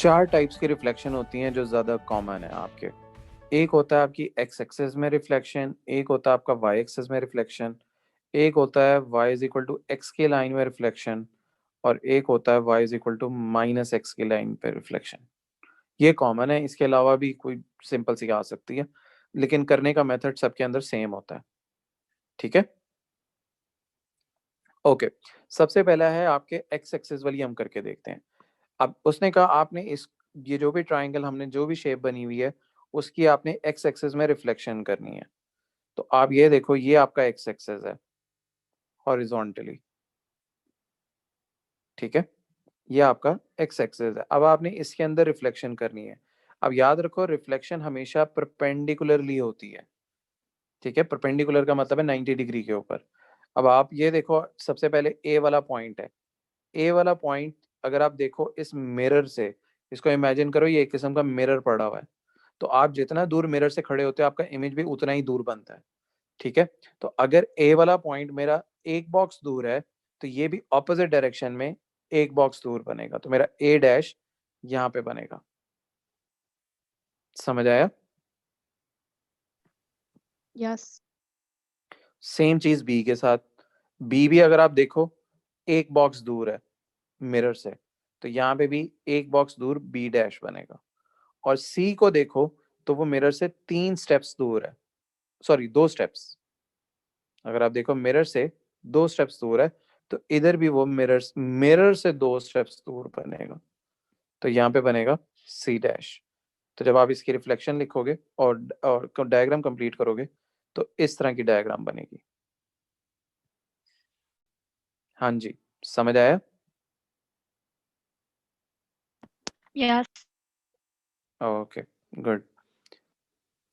चार टाइप्स की रिफ्लेक्शन होती हैं जो ज़्यादा कॉमन है आपके। एक होता है आपकी एक्स एक्सिस में रिफ्लेक्शन, एक होता है आपका वाई एक्सिस में रिफ्लेक्शन, एक होता है y is equal to X के लाइन में रिफ्लेक्शन, और एक होता है y is equal to minus X के लाइन पे रिफ्लेक्शन। ये कॉमन है, इसके अलावा भी कोई सिंपल सी आ सकती है, लेकिन करने का मेथड सबके अंदर सेम होता है। ठीक है, ओके। सबसे पहला है आपके एक्स एक्सिस वाली, हम करके देखते हैं। अब उसने कहा आपने इस, ये जो भी ट्राइंगल हमने जो भी शेप बनी हुई है उसकी आपने एक्स एक्सिस में रिफ्लेक्शन करनी है। तो आप ये देखो, ये आपका एक्स एक्सिस है हॉरिजॉन्टली। ठीक है, ये आपका एक्स एक्सिस है। अब आपने इसके अंदर रिफ्लेक्शन करनी है। अब याद रखो, रिफ्लेक्शन हमेशा परपेंडिकुलरली होती है। ठीक है, परपेंडिकुलर का मतलब है 90 डिग्री के ऊपर। अब आप ये देखो, सबसे पहले ए वाला पॉइंट है। ए वाला पॉइंट अगर आप देखो इस मिरर से, इसको इमेजिन करो ये एक किस्म का मिरर पड़ा हुआ है। तो आप जितना दूर मिरर से खड़े होते हो आपका इमेज भी उतना ही दूर बनता है। ठीक है, तो अगर ए वाला पॉइंट मेरा एक बॉक्स दूर है, तो ये भी ऑपोजिट डायरेक्शन में एक बॉक्स दूर बनेगा, तो मेरा ए डैश यहाँ पे बनेगा। समझ आया? यस। सेम चीज बी के साथ। बी भी अगर आप देखो एक बॉक्स दूर है मिरर से, तो यहाँ पे भी एक बॉक्स दूर बी डैश बनेगा। और सी को देखो तो वो मिरर से 3 स्टेप्स दूर है, सॉरी 2 स्टेप्स। अगर आप देखो मिरर से 2 स्टेप्स दूर है, तो इधर भी वो मिरर मिरर से 2 स्टेप्स दूर बनेगा, तो यहाँ पे बनेगा सी डैश। तो जब आप इसकी रिफ्लेक्शन लिखोगे और डायग्राम कंप्लीट करोगे तो इस तरह की डायग्राम बनेगी। हाँ जी, समझ आया? यस। Okay, good.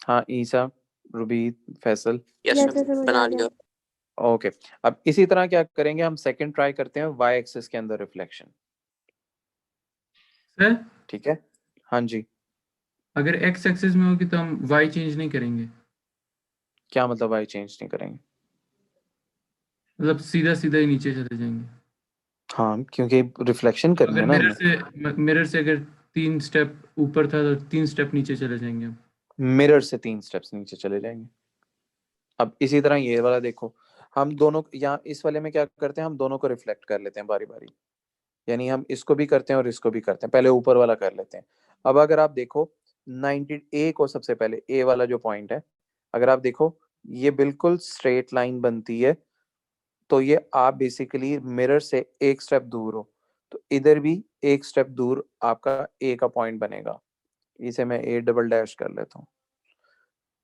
हाँ Isa, Ruby, Faisal. Yes yes sir, sir, मुझे बना आ लिया। गया। ओके, अब इसी तरह क्या करेंगे, हम सेकंड ट्राई करते हैं वाई एक्सिस के अंदर रिफ्लेक्शन। सर ठीक है, हाँ जी। अगर एक्स एक्सिस में होगी तो हम वाई चेंज नहीं करेंगे, क्या मतलब वाई चेंज नहीं करेंगे? मतलब सीधा सीधा ही नीचे चले जाएंगे। हाँ, क्योंकि रिफ्लेक्शन करनी अगर है ना हमने। मिरर से अगर 3 स्टेप ऊपर था तो 3 स्टेप नीचे चले जाएंगे हम। मिरर से 3 स्टेप्स नीचे चले जाएंगे। अब इसी तरह ये वाला देखो, हम दोनों यहाँ इस वाले में क्या करते हैं, हम दोनों को रिफ्लेक्ट कर लेते हैं बारी बारी। यानी हम इसको भी करते हैं और इसको भी करते हैं, पहले ऊपर वाला कर लेते हैं। अब अगर आप देखो 90 ए को, सबसे पहले ए वाला जो पॉइंट है, अगर आप देखो ये बिल्कुल स्ट्रेट लाइन बनती है। तो ये आप बेसिकली मिरर से एक स्टेप दूर हो, तो इधर भी एक स्टेप दूर आपका ए का पॉइंट बनेगा। इसे मैं ए डबल डैश कर लेता हूँ।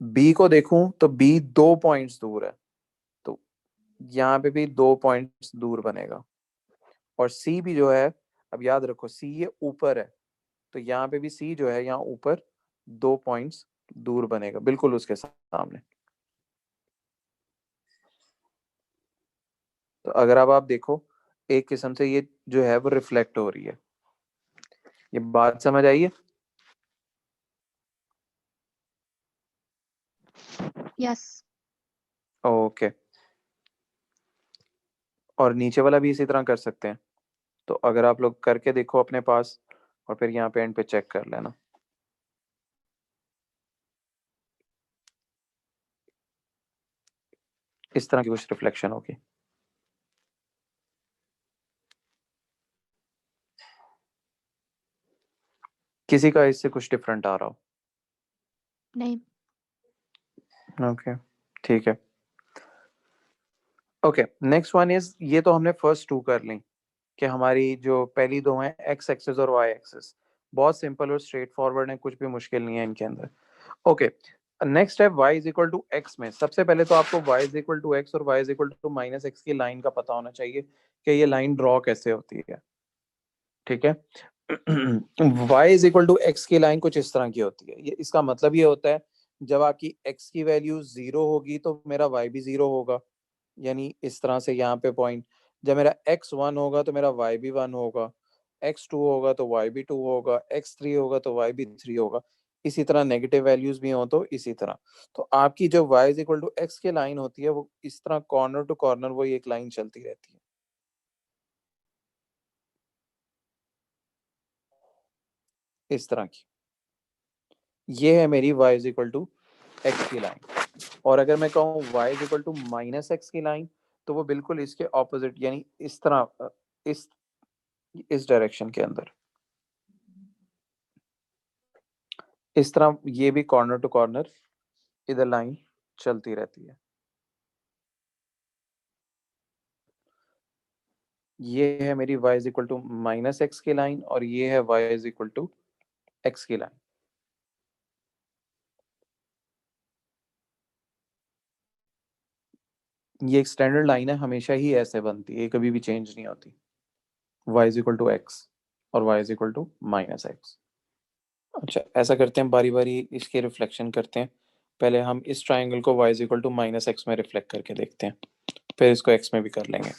बी को देखूं तो बी 2 पॉइंट्स दूर है, तो यहाँ पे भी 2 पॉइंट्स दूर बनेगा। और सी भी जो है, अब याद रखो सी ये ऊपर है, तो यहाँ पे भी सी जो है यहाँ ऊपर 2 पॉइंट्स दूर बनेगा, बिल्कुल उसके सामने। तो अगर अब आप देखो एक किस्म से ये जो है वो रिफ्लेक्ट हो रही है। ये बात समझ आई है? यस। ओके, और नीचे वाला भी इसी तरह कर सकते हैं। तो अगर आप लोग करके देखो अपने पास, और फिर यहाँ पे एंड पे चेक कर लेना। इस तरह की कुछ रिफ्लेक्शन होगी। किसी का इससे कुछ डिफरेंट आ रहा हो? नहीं। ओके, ठीक है। ओके, नेक्स्ट वन इज, ये तो हमने फर्स्ट 2 कर ली, कि हमारी जो पहली 2 हैं एक्स एक्सिस और वाई एक्सिस, बहुत सिंपल और स्ट्रेट फॉरवर्ड है, कुछ भी मुश्किल नहीं है इनके अंदर। ओके, नेक्स्ट है y is equal to X में। सबसे पहले तो आपको y is equal to X और y is equal to minus X की लाइन का पता होना चाहिए कि ये लाइन ड्रॉ कैसे होती है। ठीक है, y is equal to X की लाइन कुछ इस तरह की होती है। ये इसका मतलब ये होता है, जब आपकी x की वैल्यू 0 होगी तो मेरा y भी 0 होगा। यानी इस तरह से यहाँ पे पॉइंट, जब मेरा x 1 होगा तो मेरा y भी 1 होगा, x 2 होगा तो y भी 2 होगा, x 3 होगा तो y भी 3 होगा। इसी तरह नेगेटिव वैल्यूज भी हो तो इसी तरह। तो आपकी जो y is equal to X की लाइन होती है वो इस तरह कॉर्नर टू कॉर्नर वो एक लाइन चलती रहती है। इस तरह की, ये है मेरी y is equal to X की लाइन। और अगर मैं कहूँ y is equal to minus X की लाइन, तो वो बिल्कुल इसके ऑपोजिट, यानी इस तरह, इस डायरेक्शन के अंदर, इस तरह ये भी कॉर्नर टू कॉर्नर इधर लाइन चलती रहती है। ये है मेरी y is equal to minus X की लाइन, और ये है y is equal to X की लाइन। ये एक स्टैंडर्ड लाइन है, हमेशा ही ऐसे बनती है, ये कभी भी चेंज नहीं होती। y is equal to X और y is equal to minus X. अच्छा, ऐसा करते हैं, बारी बारी इसके रिफ्लेक्शन करते हैं। पहले हम इस ट्राइंगल को y is equal to minus X में रिफ्लेक्ट करके देखते हैं, फिर इसको x में भी कर लेंगे।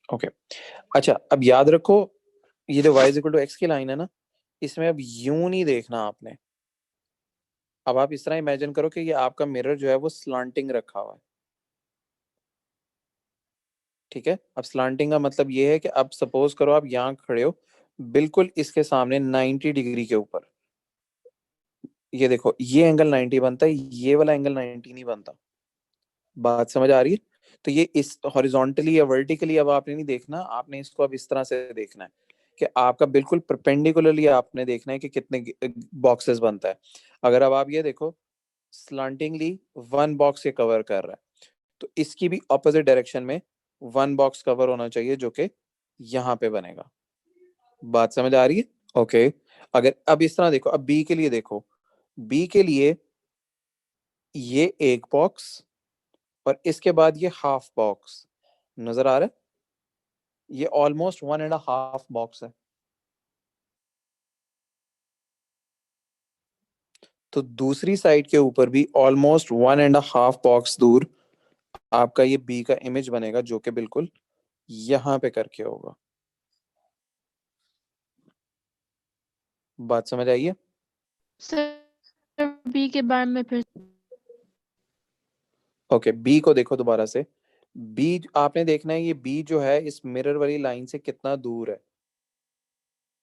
ओके, अच्छा अब याद रखो, ये जो y is equal to X की लाइन है ना, इसमें अब यूं नहीं देखना आपने। अब आप इस तरह इमेजिन करो कि ये आपका मिरर जो है वो स्लांटिंग रखा हुआ है, ठीक है। अब स्लांटिंग का मतलब ये है कि अब सपोज करो आप यहाँ खड़े हो, बिल्कुल इसके सामने 90 डिग्री के ऊपर, ये देखो ये एंगल 90 बनता है, ये वाला एंगल 90 नहीं बनता। बात समझ आ रही है? तो ये इस हॉरिजॉन्टली या वर्टिकली अब आपने नहीं देखना, आपने इसको अब इस तरह से देखना है कि आपका बिल्कुल परपेंडिकुलरली आपने देखना है कि कितने बॉक्सेस बनता है। अगर अब आप ये देखो, स्लांटिंगली वन बॉक्स ये कवर कर रहा है, तो इसकी भी ऑपोजिट डायरेक्शन में वन बॉक्स कवर होना चाहिए, जो कि यहाँ पे बनेगा। बात समझ आ रही है? ओके, अगर अब इस तरह देखो, अब बी के लिए देखो, बी के लिए ये एक बॉक्स और इसके बाद ये हाफ बॉक्स नजर आ रहा है, ये ऑलमोस्ट 1.5 बॉक्स है। तो दूसरी साइड के ऊपर भी ऑलमोस्ट 1.5 बॉक्स दूर आपका ये बी का इमेज बनेगा, जो कि बिल्कुल यहां पे करके होगा। बात समझ आई है? सर बी के बारे में फिर ओके, बी को देखो दोबारा से। बी आपने देखना है, ये बी जो है इस मिरर वाली लाइन से कितना दूर है,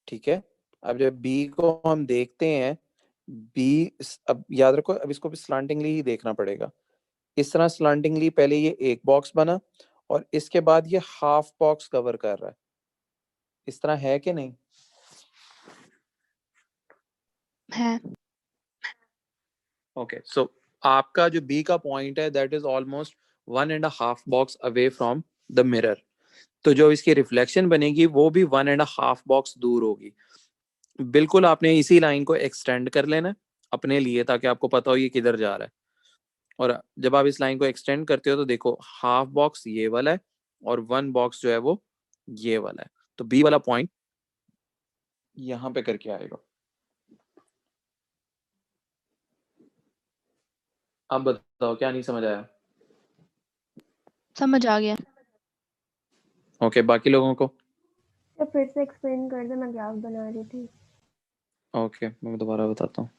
ठीक है। अब जब बी को हम देखते हैं, बी, अब याद रखो, अब इसको भी स्लांटिंगली ही देखना पड़ेगा। इस तरह स्लांटिंगली पहले ये एक बॉक्स बना और इसके बाद ये हाफ बॉक्स कवर कर रहा है, इस तरह है कि नहीं? है। ओके, सो आपका जो बी का पॉइंट है that is almost 1.5 box away from the mirror. तो जो इसकी रिफ्लेक्शन बनेगी वो भी 1.5 बॉक्स दूर होगी। बिल्कुल आपने इसी लाइन को एक्सटेंड कर लेना है अपने लिए, ताकि आपको पता हो ये किधर जा रहा है। और जब आप इस लाइन को एक्सटेंड करते हो तो देखो हाफ बॉक्स ये वाला है और वन बॉक्स जो है वो ये वाला है। तो बी वाला पॉइंट यहाँ पे करके आएगा। अब बताओ क्या नहीं समझ आया? समझ आ गया। ओके, बाकी लोगों को? तो फिर से एक्सप्लेन कर दे, मैं ग्राफ बना रही थी। ओके, मैं दोबारा बताता हूँ।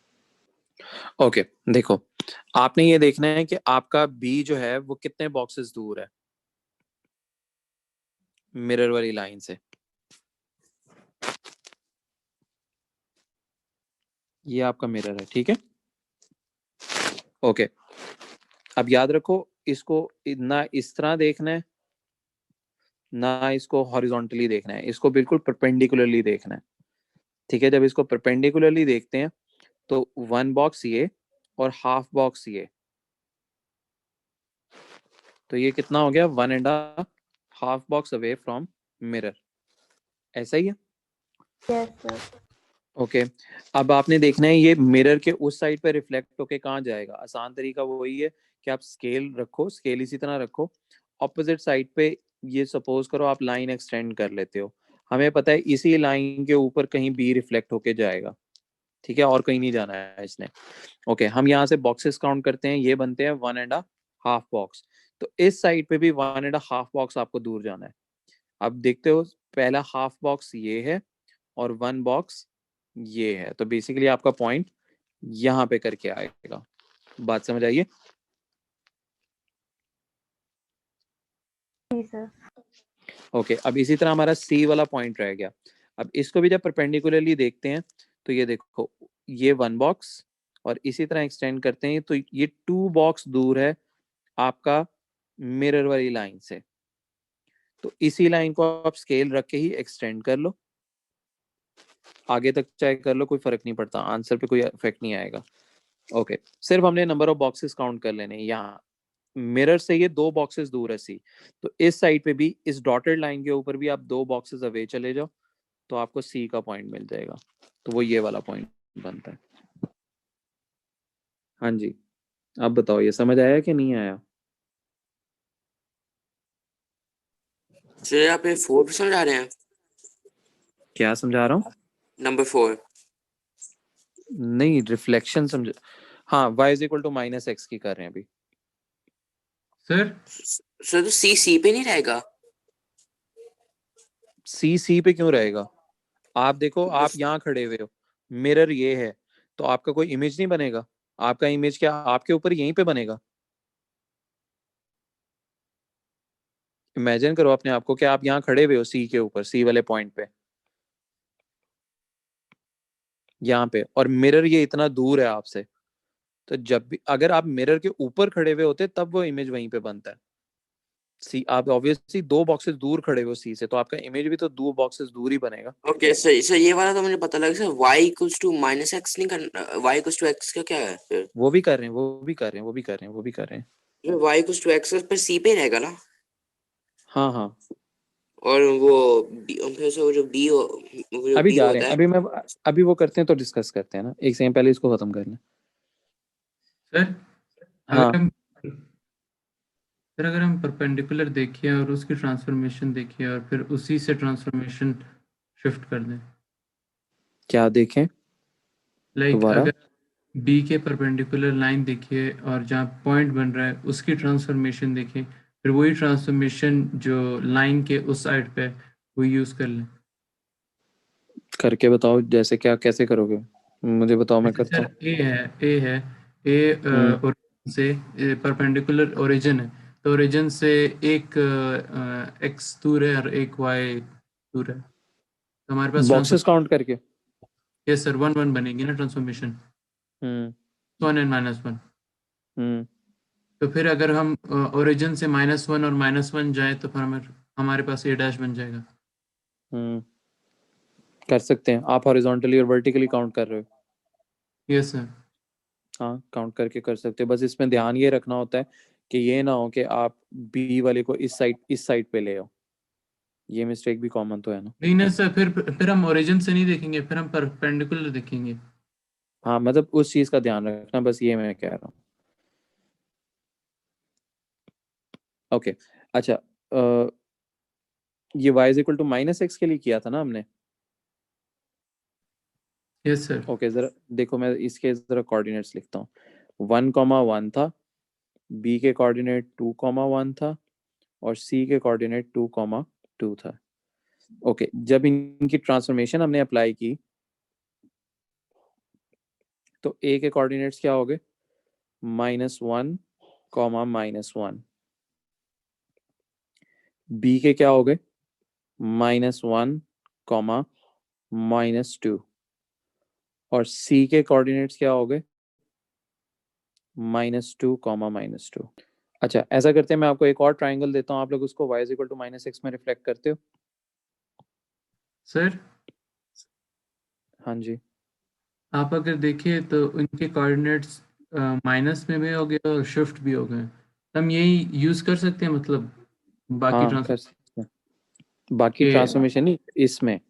ओके, देखो आपने ये देखना है कि आपका बी जो है वो कितने बॉक्सेस दूर है मिरर वाली लाइन से। ये आपका मिरर है, ठीक है। ओके, अब याद रखो, इसको ना इस तरह देखना है ना इसको हॉरिजॉन्टली देखना है, इसको बिल्कुल परपेंडिकुलरली देखना है, ठीक है। जब इसको परपेंडिकुलरली देखते हैं तो वन बॉक्स ये और हाफ बॉक्स ये, तो ये कितना हो गया, 1.5 बॉक्स अवे फ्रॉम मिरर, ऐसा ही है। Yes sir. ओके, अब आपने देखना है ये मिरर के उस साइड पे रिफ्लेक्ट होके कहाँ जाएगा। आसान तरीका वही है कि आप स्केल रखो, स्केल इसी तरह रखो, ऑपोजिट साइड पे ये सपोज करो आप लाइन एक्सटेंड कर लेते हो, हमें पता है इसी लाइन के ऊपर कहीं बी रिफ्लेक्ट होके जाएगा, ठीक है, और कहीं नहीं जाना है इसने। ओके, हम यहाँ से बॉक्सेस काउंट करते हैं, ये बनते हैं 1.5 बॉक्स। तो इस साइड पे भी 1.5 बॉक्स आपको दूर जाना है। अब देखते हो, पहला हाफ बॉक्स ये है और वन बॉक्स ये है, तो बेसिकली आपका पॉइंट यहाँ पे करके आएगा। बात समझ आइए? जी सर। ओके, अब इसी तरह हमारा सी वाला पॉइंट रह गया। अब इसको भी जब परपेंडिकुलरली देखते हैं तो ये देखो, ये 1 बॉक्स और इसी तरह एक्सटेंड करते हैं तो ये 2 बॉक्स दूर है आपका मिरर वाली लाइन से। तो इसी लाइन को आप स्केल रख के ही एक्सटेंड कर लो, आगे तक चाहे कर लो, कोई फर्क नहीं पड़ता, आंसर पे कोई इफेक्ट नहीं आएगा। ओके, सिर्फ हमने नंबर ऑफ बॉक्सेस काउंट कर लेने। यहाँ मिरर से ये 2 बॉक्सेस दूर है सी, तो इस साइड पे भी इस डॉटेड लाइन के ऊपर भी आप 2 बॉक्सेस अवे चले जाओ तो आपको सी का पॉइंट मिल जाएगा, तो वो ये वाला पॉइंट बनता है। हाँ जी, अब बताओ ये समझ आया कि नहीं आया? सर आप ये 4 समझा रहे हैं? क्या समझा रहा हूँ? नंबर 4। नहीं, रिफ्लेक्शन समझ, हाँ, y is equal to minus X की कर रहे हैं अभी। सर तो सी पे नहीं रहेगा? सी पे क्यों रहेगा? आप देखो, आप यहाँ खड़े हुए हो, मिरर ये है, तो आपका कोई इमेज नहीं बनेगा? आपका इमेज क्या आपके ऊपर यहीं पे बनेगा? इमेजिन करो अपने आप को कि आप यहाँ खड़े हुए हो सी के ऊपर, सी वाले पॉइंट पे, यहाँ पे, और मिरर ये इतना दूर है आपसे, तो जब भी अगर आप मिरर के ऊपर खड़े हुए होते तब वो इमेज वहीं पे बनता है। सी, आप ऑब्वियसली 2 बॉक्सेस दूर खड़े हो सी से, तो आपका इमेज भी तो 2 बॉक्सेस दूर ही बनेगा। ओके सर ये वाला तो मुझे पता लगा sir. y equals to minus X नहीं करना, y इक्वल्स टू एक्स का क्या है फिर? वो भी कर रहे हैं, वो भी कर रहे हैं, वो भी कर रहे हैं, वो भी कर रहे हैं। y इक्वल्स टू एक्स पर c पे रहेगा ना? हाँ हाँ, और वो फिर से वो जो b वो जो अभी b जा रहे होता हैं, है। अभी वो करते हैं तो डिस्कस करते हैं ना, एक सेकंड पहले इसको खत्म कर लें। सर हाँ, अगर हम परपेंडिकुलर देखिए और उसकी ट्रांसफॉर्मेशन देखिए और फिर उसी से ट्रांसफॉर्मेशन शिफ्ट कर दें, क्या देखें लाइक दोबारा? अगर बी के परपेंडिकुलर लाइन देखिए और जहाँ पॉइंट बन रहा है उसकी ट्रांसफॉर्मेशन देखिए, फिर वही ट्रांसफॉर्मेशन जो लाइन के उस साइड पे है वो यूज़ कर लें। करके बताओ, जैसे क्या, कैसे करोगे मुझे बताओ, मैं जैसे करता हूँ। सर ए ओरिजिन से परपेंडिकुलर ओरिजिन है, तो ओरिजिन से एक एक्स दूर है और एक वाई दूर है, तो हमारे पास बॉक्सेस काउंट करके। यस सर 1 1 बनेगी ना ट्रांसफॉर्मेशन, हम्म 1 एंड -1। हम्म तो फिर अगर हम ओरिजिन से -1 और -1 जाए तो फिर हमारे पास ए डैश बन जाएगा। हम्म कर सकते हैं, आप हॉरिजॉन्टली और वर्टिकली काउंट कर रहे हो। Yes sir. हाँ, काउंट करके कर सकते हो, बस इसमें ध्यान ये रखना होता है कि ये ना हो कि आप बी वाले को इस साइड पे ले आओ, ये मिस्टेक भी कॉमन तो है ना। नहीं ना सर, फिर हम ओरिजिन से नहीं देखेंगे, फिर हम परपेंडिकुलर देखेंगे। हाँ, मतलब उस चीज का ध्यान रखना, बस ये मैं कह रहा हूँ। ओके, अच्छा, ये y is equal to minus X के लिए किया था ना हमने। Yes sir. ओके, जरा देखो, मैं इसके जरा कोऑर्डिनेट्स लिखता हूँ। 1,1 था, b के कोऑर्डिनेट 2,1 था, और c के कोऑर्डिनेट 2,2 था। ओके, जब इनकी ट्रांसफॉर्मेशन हमने अप्लाई की तो a के कोऑर्डिनेट्स क्या हो गए? -1, -1। b के क्या हो गए? -1, -2। और c के कोऑर्डिनेट्स क्या हो गए? -2, -2। अच्छा, ऐसा करते हैं, मैं आपको एक और ट्राइंगल देता हूँ, आप लोग उसको y is equal to -x में रिफ्लेक्ट करते हो। सर हाँ जी, आप अगर देखिए तो इनके कोऑर्डिनेट्स माइनस में भी हो गए और शिफ्ट भी हो गए, तो हम यही यूज कर सकते हैं, मतलब बाकी हाँ कर सकते हैं, बाकी के ट्रांसफॉर्मेशन नहीं इसमें।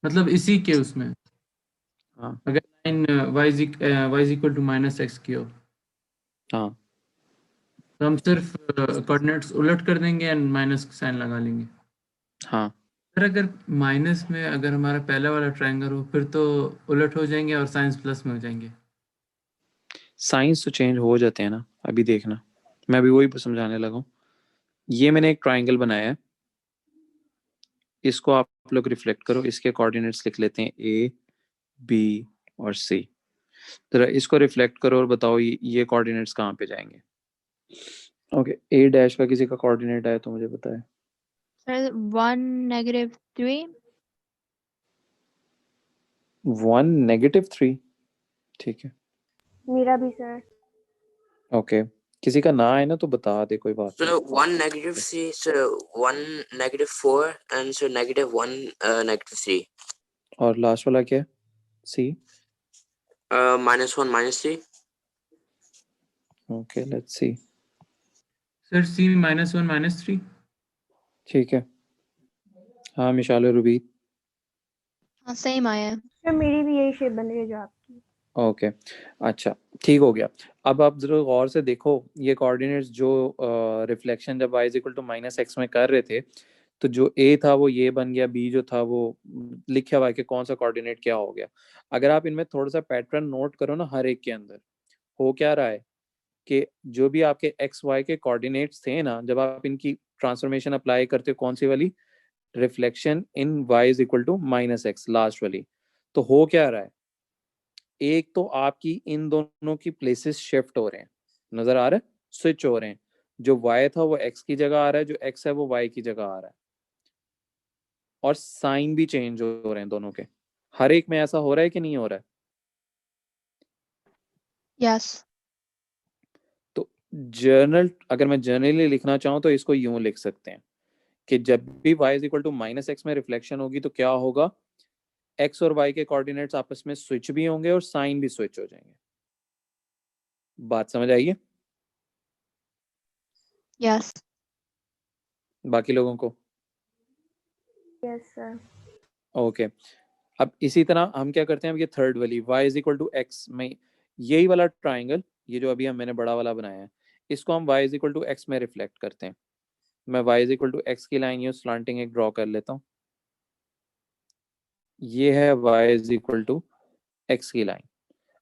मतलब इसी के उसमें हाँ अगर line y is equal to -x की हो हाँ तो हम सिर्फ कोऑर्डिनेट्स उलट कर देंगे एंड माइनस साइन लगा लेंगे। हाँ, सर अगर माइनस में अगर हमारा पहला वाला ट्रायंगल हो फिर तो उलट हो जाएंगे और साइंस प्लस में हो जाएंगे। साइंस तो चेंज हो जाते हैं ना, अभी देखना, मैं अभी वही समझाने लगा हूँ। ये मैंने एक ट्राइंगल बनाया है, इसको आप लोग रिफ्लेक्ट करो, इसके कोऑर्डिनेट्स लिख लेते हैं ए, बी और सी। जरा इसको रिफ्लेक्ट करो और बताओ ये कोऑर्डिनेट्स कहाँ पे जाएंगे। ओके, ए डैश का किसी का कोऑर्डिनेट आया तो मुझे बताए। Sir, 1 -3. 1 -3 ठीक है मेरा भी सर। ओके किसी का ना है ना तो बता दे कोई बात So नहीं 1 -3, so 1 -4, and so -1 -3. और लास्ट वाला क्या है सी -1 -3. ओके लेट्स सी सर सी -1 -3 ठीक है हाँ मिशाल रूबी हाँ सेम आया है। सर मेरी भी यही शेप बन रही है जो आपकी। ओके अच्छा ठीक हो गया अब आप जरा गौर से देखो ये कोऑर्डिनेट्स जो रिफ्लेक्शन जब y इक्वल टू -x में कर रहे थे तो जो a था वो ये बन गया b जो था वो लिखा हुआ है कि कौन सा कोऑर्डिनेट क्या हो गया अगर आप इनमें थोड़ा सा पैटर्न नोट करो ना हर एक के अंदर हो क्या रहा है कि जो भी आपके एक्स वाई के कोऑर्डिनेट्स थे ना जब आप इनकी ट्रांसफॉर्मेशन अप्लाई करते हो कौन सी वाली reflection in y is equal to -x last वाली तो हो क्या रहा है एक तो आपकी इन दोनों की प्लेसेस शिफ्ट हो रहे हैं नजर आ रहा है स्विच हो रहे हैं जो y था वो x की जगह आ रहा है जो x है वो y की जगह आ रहा है और साइन भी चेंज हो रहे हैं दोनों के हर एक में ऐसा हो रहा है कि नहीं हो रहा है यस तो जर्नल अगर मैं जर्नली लिखना चाहूँ तो इसको यूं लिख सकते हैं कि जब भी y is equal to -x में रिफ्लेक्शन होगी तो क्या होगा x और y के कोऑर्डिनेट्स आपस में स्विच भी होंगे और साइन भी स्विच हो जाएंगे बात समझ आई है यस बाकी लोगों को यस सर। ओके अब इसी तरह हम क्या करते हैं अब ये थर्ड वाली y is equal to x में यही वाला ट्राइंगल ये जो अभी मैंने बड़ा वाला बनाया है इसको हम y is equal to x में रिफ्लेक्ट करते हैं मैं y is equal to x की लाइन ये स्लांटिंग एक ड्रॉ कर लेता हूँ ये है y is equal to x की लाइन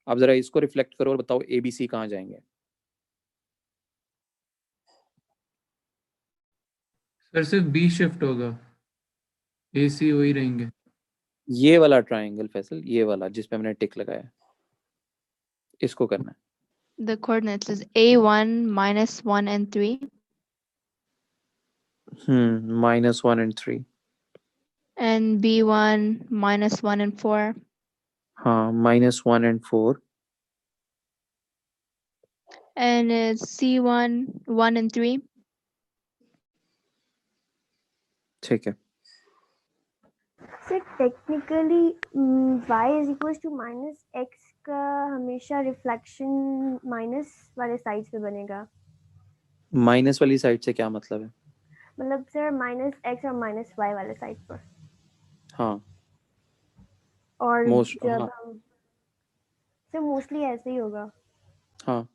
अब जरा इसको रिफ्लेक्ट करो और बताओ ए बी सी कहाँ जाएंगे सर सिर्फ बी शिफ्ट होगा ए सी वही रहेंगे ये वाला ट्राइंगल फैसल ये वाला जिस पे मैंने टिक लगाया है इसको करना है The coordinates is A1 -1 and 3 -1 and 3 and B1 -1 and 4 हाँ -1 and 4 and C1 1 and 3 ठीक है sir technically y is equal to -x का हमेशा रिफ्लेक्शन माइनस वाले साइड पे बनेगा। माइनस वाली साइड से क्या मतलब है मतलब सर -x और -y वाले साइड पर हाँ और Most- जब हाँ। हम सर मोस्टली ऐसे ही होगा। हाँ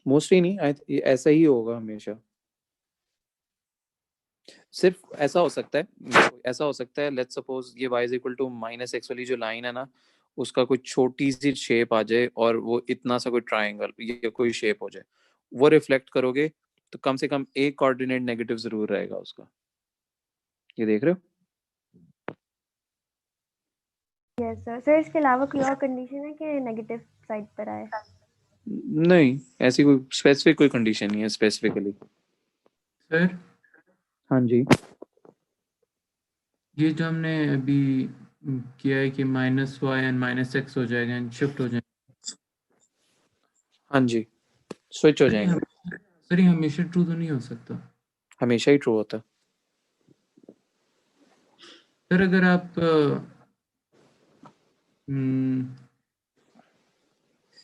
मोस्टली नहीं ऐसा ही होगा हमेशा सिर्फ ऐसा हो सकता है ऐसा हो सकता है लेट्स सपोज ये y is equal to -x वाली जो लाइन है ना उसका कोई छोटी सी शेप आ जाए और वो इतना सा कोई ट्रायंगल ये कोई शेप हो जाए वो रिफ्लेक्ट करोगे तो कम से कम एक कोऑर्डिनेट नेगेटिव जरूर रहेगा उसका ये देख रहे हो यस सर। सर इसके अलावा कोई और कंडीशन है कि नेगेटिव साइड पर आए? नहीं ऐसी कोई स्पेसिफिक कोई कंडीशन नहीं है स्पेसिफिकली सर हाँ जी ये जो हमने अभी किया है कि -y एंड -x हो जाएगा एंड शिफ्ट हो जाएगा हाँ जी स्विच हो जाएंगे सर ये हमेशा ट्रू तो नहीं हो सकता हमेशा ही ट्रू होता है सर अगर आप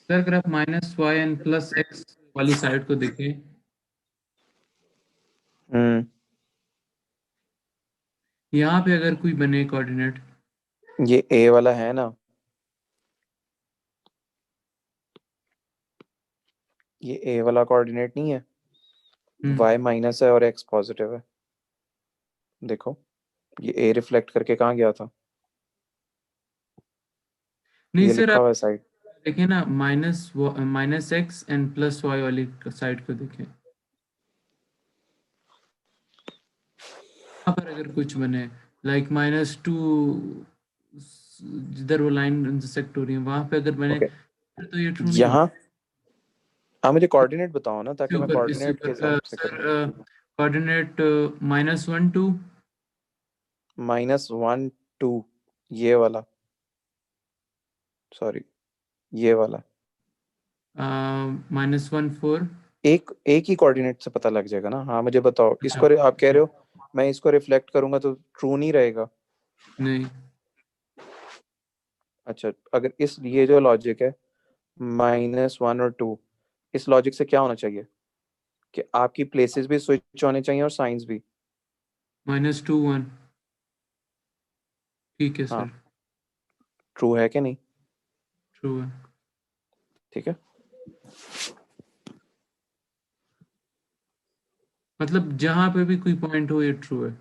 सर अगर आप -y एंड +x वाली साइड को देखें यहाँ पे अगर कोई बने कोऑर्डिनेट ये a वाला है ना ये a वाला कोऑर्डिनेट नहीं है y माइनस है और x पॉजिटिव है देखो ये a रिफ्लेक्ट करके कहाँ गया था नहीं ये सर लिखा आप हुआ है साइड देखें ना -x एंड +y वाली साइड को देखें यहाँ पर अगर कुछ बने लाइक -2 जिधर वो लाइन इंटरसेक्ट हो रही है वहां पे अगर बने Okay. फिर तो ये ट्रू नहीं यहाँ हाँ मुझे कोऑर्डिनेट बताओ ना ताकि मैं ऊपर इससे कोऑर्डिनेट के हिसाब से सर करूँ कोऑर्डिनेट -1 2 -1 2 ये वाला, सॉरी ये वाला -1 4 एक ही कोऑर्डिनेट से पता लग जाएगा ना। हाँ मुझे बताओ, इसको आप कह रहे हो मैं इसको रिफ्लेक्ट करूंगा तो ट्रू नहीं रहेगा। नहीं, अच्छा, अगर इस ये जो लॉजिक है -1 और 2, इस लॉजिक से क्या होना चाहिए कि आपकी प्लेसेस भी स्विच होने चाहिए और साइंस भी। -2 1 ठीक है हाँ। सर, ट्रू है कि नहीं? ट्रू है। ठीक है, मतलब जहाँ पे भी कोई पॉइंट हो ये ट्रू है।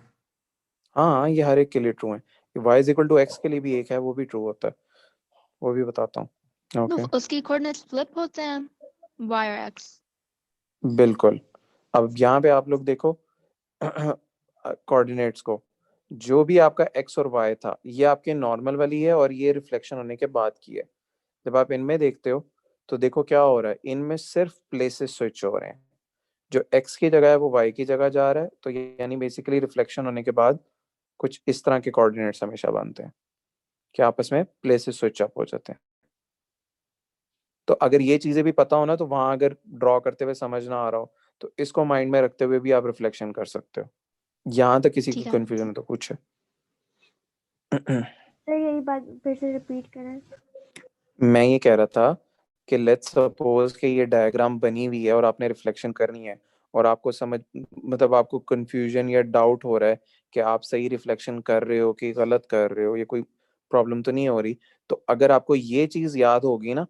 हाँ ये हर एक के लिए ट्रू है। y = x के लिए भी एक है, वो भी ट्रू होता है, वो भी बताता हूँ। तो ओके उसकी कोऑर्डिनेट्स फ्लिप होते हैं y और x। बिल्कुल। अब यहाँ पे आप लोग देखो कोऑर्डिनेट्स को, जो भी आपका x और y था ये आपके नॉर्मल वाली है और ये रिफ्लेक्शन होने के बाद की है। जब आप इनमें देखते हो तो देखो क्या हो रहा है, इनमें सिर्फ प्लेसेस स्विच हो रहे हैं। जो x की जगह है वो y की जगह जा रहा है, तो ये यानी बेसिकली रिफ्लेक्शन होने के बाद कुछ इस तरह के कोऑर्डिनेट्स हमेशा बनते हैं कि आपस में प्लेसेस स्विच अप हो जाते हैं। तो अगर ये चीजें भी पता हो ना, तो वहां अगर ड्रॉ करते हुए समझ ना आ रहा हो तो इसको माइंड में रखते हुए भी आप रिफ्लेक्शन कर सकते हो। यहाँ तक किसी को ठीक है। कंफ्यूजन हो तो पूछे। सर यही बात फिर से रिपीट करें। मैं ये कह रहा था कि लेट्स सपोज कि ये डायग्राम बनी हुई है और आपने रिफ्लेक्शन करनी है और आपको समझ मतलब आपको कंफ्यूजन या डाउट हो रहा है कि आप सही रिफ्लेक्शन कर रहे हो कि गलत कर रहे हो, ये कोई प्रॉब्लम तो नहीं हो रही। तो अगर आपको ये चीज याद होगी ना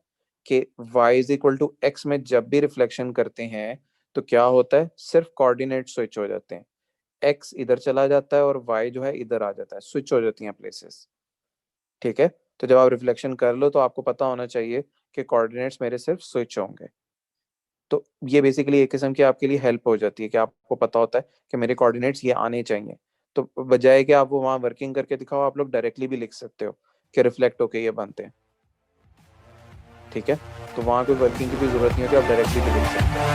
कि y = x में जब भी रिफ्लेक्शन करते हैं तो क्या होता है, सिर्फ कोऑर्डिनेट स्विच हो जाते हैं। x इधर चला जाता है और y जो है इधर आ जाता है, स्विच हो जाती हैं प्लेसेस। ठीक है, तो जब आप रिफ्लेक्शन कर लो तो आपको पता होना चाहिए कि कोऑर्डिनेट्स मेरे सिर्फ स्विच होंगे। तो ये बेसिकली एक किस्म की आपके लिए हेल्प हो जाती है कि आपको पता होता है कि मेरे कोऑर्डिनेट्स ये आने चाहिए। तो बजाय कि आप वो वहां वर्किंग करके दिखाओ, आप लोग डायरेक्टली भी लिख सकते हो कि रिफ्लेक्ट होके ये बनते हैं। ठीक है, तो वहां कोई वर्किंग की भी जरूरत नहीं होती, आप डायरेक्टली भी लिख सकते हो।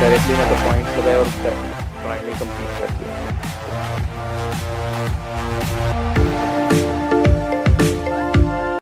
डायरेक्टली मतलब पॉइंट्स लगाए और प्राइमरी कंप्लीट कर दिया।